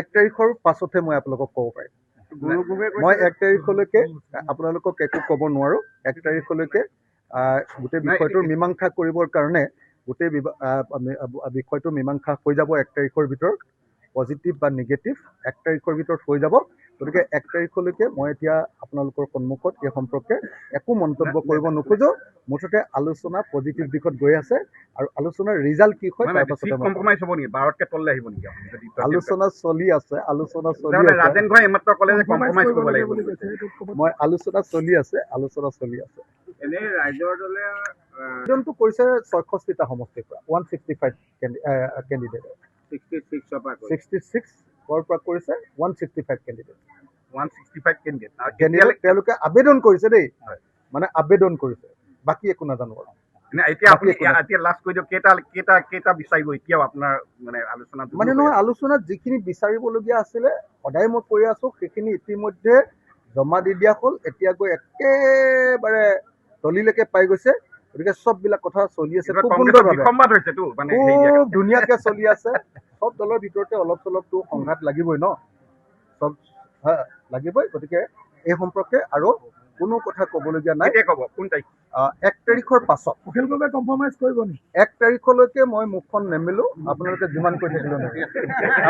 1 তাৰিখৰ পাছতহে মই আপোনালোকক ক'ব পাৰিম। মই 1 তাৰিখলৈকে আপোনালোকক একো ক'ব নোৱাৰোঁ। 1 তাৰিখলৈকে গোটেই বিষয়টোৰ মীমাংসা কৰিবৰ কাৰণে গোটেই বিষয়টো মীমাংসা হৈ যাব 1 তাৰিখৰ ভিতৰত, পজিটিভ বা নিগেটিভ 1 তাৰিখৰ ভিতৰত হৈ যাব। গতিকে 1 তাৰিখলৈকে মই এতিয়া আপোনালোকৰ সন্মুখত এই সম্পৰ্কে একো মন্তব্য কৰিব নোখোজো। মুঠতে আলোচনা পজিটিভ দিশত গৈ আছে আৰু আলোচনাৰ ৰিজাল্ট কি হয় তাৰ পাছতে কম্প্ৰমাইজ হ'ব নেকি 12তকৈ তললৈ আহিব নেকি আলোচনা চলি আছে। ৰাজেন ঘোষাই এইমাত্ৰ ক'লে যে কম্প্ৰমাইজ কৰিব লাগিব। মই আলোচনা চলি আছে। এনেই ৰাইজৰ দলে আবেদনটো কৰিছে 66টা সমষ্টিৰ পৰা 165 কেণ্ডিডেট 66ৰ পৰা 66ৰ পৰা কৰিছে 165 কেণ্ডিডেট 165 কেণ্ডিডেট তেওঁলোকে আবেদন কৰিছে দেই, মানে আবেদন কৰিছে, বাকী একো নাজানো আৰু। এতিয়া আপুনি এতিয়া লাষ্ট কৈ দিয়ক কেইটা বিচাৰিব এতিয়াও আপোনাৰ মানে আলোচনাত মানে নহয়, আলোচনাত যিখিনি বিচাৰিবলগীয়া আছিলে সদায় মই কৈ আছো সেইখিনি ইতিমধ্যে জমা দি দিয়া হ'ল। এতিয়া গৈ একেবাৰে তলিলৈকে পাই গৈছে। গতিকে চববিলাক কথা চলি আছে খুব সুন্দৰভাৱে, খুব ধুনীয়াকে চলি আছে। চব দলৰ ভিতৰতে অলপ চলপটো সংঘাত লাগিবই ন, চব লাগিবই। গতিকে এই সম্পৰ্কে আৰু কোনো কথা ক'বলগীয়া নাই। 1 তাৰিখৰ পাছত কম্প্ৰমাইজ কৰিব নেকি? 1 তাৰিখলৈকে মই মুখখন নেমেলো, আপোনালোকে যিমান কৈ থাকিলেও